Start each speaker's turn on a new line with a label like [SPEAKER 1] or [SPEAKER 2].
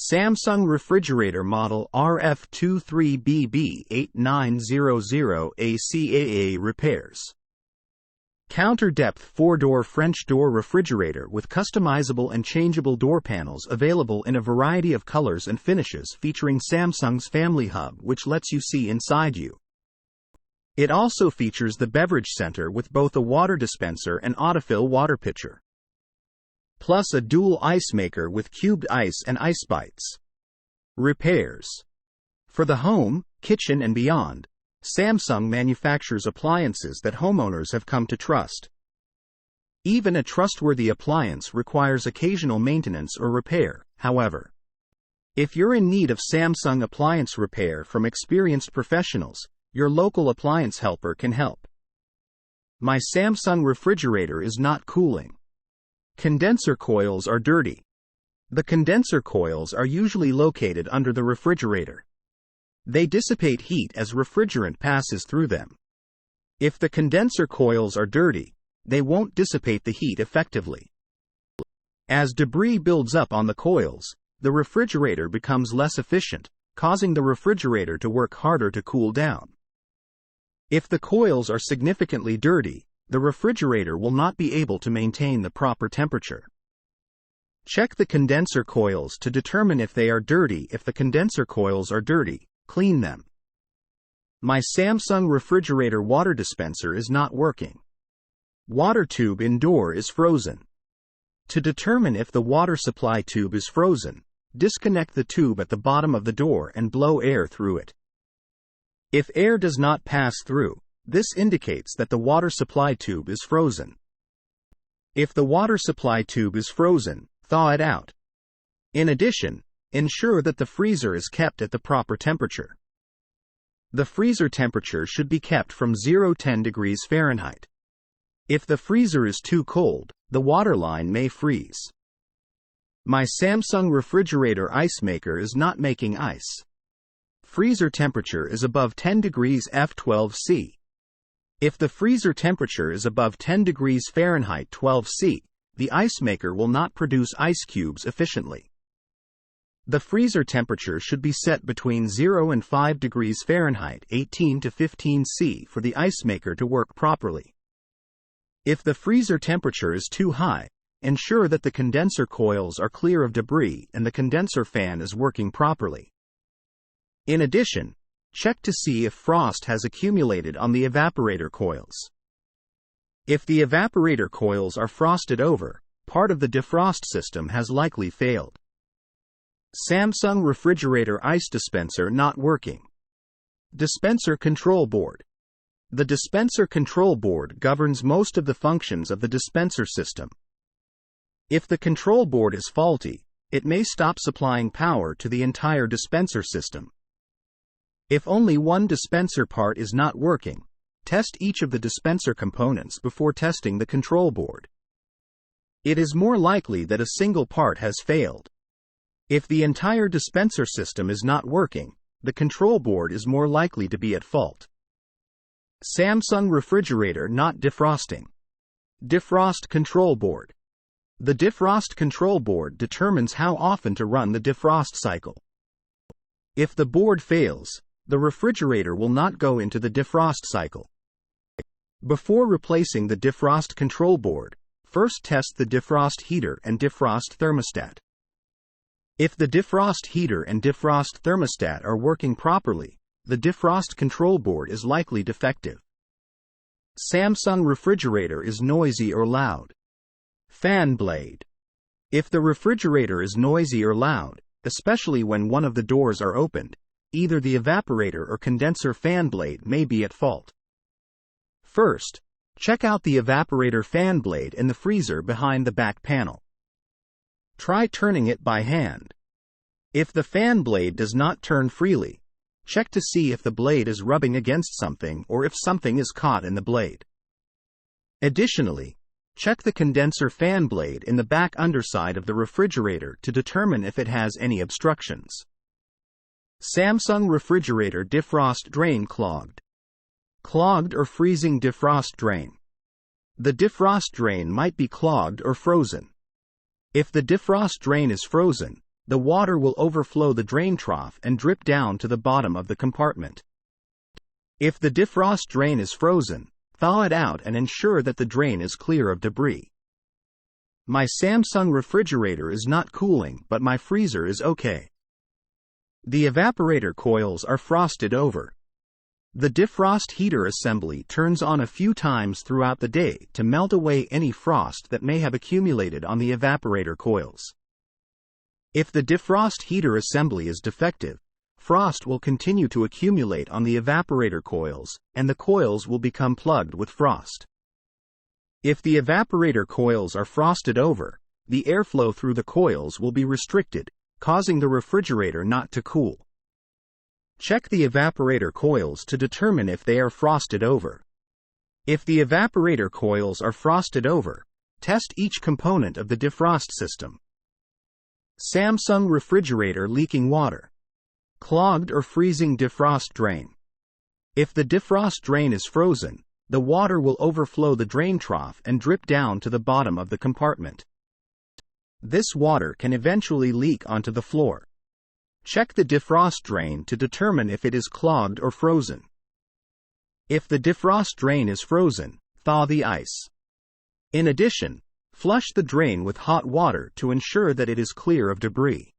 [SPEAKER 1] Samsung refrigerator model RF23BB8900ACAA repairs. Counter-depth 4-door French door refrigerator with customizable and changeable door panels available in a variety of colors and finishes, featuring Samsung's Family Hub, which lets you see inside you. It also features the beverage center with both a water dispenser and autofill water pitcher, plus a dual ice maker with cubed ice and ice bites. Repairs. For the home, kitchen and beyond, Samsung manufactures appliances that homeowners have come to trust. Even a trustworthy appliance requires occasional maintenance or repair, however. If you're in need of Samsung appliance repair from experienced professionals, your local appliance helper can help. My Samsung refrigerator is not cooling. Condenser coils are dirty. The condenser coils are usually located under the refrigerator. They dissipate heat as refrigerant passes through them. If the condenser coils are dirty, they won't dissipate the heat effectively. As debris builds up on the coils, the refrigerator becomes less efficient, causing the refrigerator to work harder to cool down. If the coils are significantly dirty, the refrigerator will not be able to maintain the proper temperature. Check the condenser coils to determine if they are dirty. If the condenser coils are dirty, clean them. My Samsung refrigerator water dispenser is not working. Water tube in door is frozen. To determine if the water supply tube is frozen, disconnect the tube at the bottom of the door and blow air through it. If air does not pass through, this indicates that the water supply tube is frozen. If the water supply tube is frozen, thaw it out. In addition, ensure that the freezer is kept at the proper temperature. The freezer temperature should be kept from 0-10 degrees Fahrenheit. If the freezer is too cold, the water line may freeze. My Samsung refrigerator ice maker is not making ice. Freezer temperature is above 10 degrees F12C. If the freezer temperature is above 10 degrees Fahrenheit 12C, the ice maker will not produce ice cubes efficiently. The freezer temperature should be set between 0 and 5 degrees Fahrenheit 18 to 15C for the ice maker to work properly. If the freezer temperature is too high, ensure that the condenser coils are clear of debris and the condenser fan is working properly. In addition, check to see if frost has accumulated on the evaporator coils. If the evaporator coils are frosted over, part of the defrost system has likely failed. Samsung refrigerator ice dispenser not working. Dispenser control board. The dispenser control board governs most of the functions of the dispenser system. If the control board is faulty, it may stop supplying power to the entire dispenser system. If only one dispenser part is not working, test each of the dispenser components before testing the control board. It is more likely that a single part has failed. If the entire dispenser system is not working, the control board is more likely to be at fault. Samsung refrigerator not defrosting. Defrost control board. The defrost control board determines how often to run the defrost cycle. If the board fails, the refrigerator will not go into the defrost cycle. Before replacing the defrost control board, first test the defrost heater and defrost thermostat. If the defrost heater and defrost thermostat are working properly, the defrost control board is likely defective. Samsung refrigerator is noisy or loud. Fan blade. If the refrigerator is noisy or loud, especially when one of the doors are opened, either the evaporator or condenser fan blade may be at fault. First, check out the evaporator fan blade in the freezer behind the back panel. Try turning it by hand. If the fan blade does not turn freely, check to see if the blade is rubbing against something or if something is caught in the blade. Additionally, check the condenser fan blade in the back underside of the refrigerator to determine if it has any obstructions. Samsung refrigerator defrost drain clogged. Clogged or freezing defrost drain. The defrost drain might be clogged or frozen. If the defrost drain is frozen, the water will overflow the drain trough and drip down to the bottom of the compartment. If the defrost drain is frozen, thaw it out and ensure that the drain is clear of debris. My Samsung refrigerator is not cooling, but my freezer is okay. The evaporator coils are frosted over. The defrost heater assembly turns on a few times throughout the day to melt away any frost that may have accumulated on the evaporator coils. If the defrost heater assembly is defective, frost will continue to accumulate on the evaporator coils, and the coils will become plugged with frost. If the evaporator coils are frosted over, the airflow through the coils will be restricted, causing the refrigerator not to cool. Check the evaporator coils to determine if they are frosted over. If the evaporator coils are frosted over, test each component of the defrost system. Samsung refrigerator leaking water. Clogged or freezing defrost drain. If the defrost drain is frozen, the water will overflow the drain trough and drip down to the bottom of the compartment. This water can eventually leak onto the floor. Check the defrost drain to determine if it is clogged or frozen. If the defrost drain is frozen, thaw the ice. In addition, flush the drain with hot water to ensure that it is clear of debris.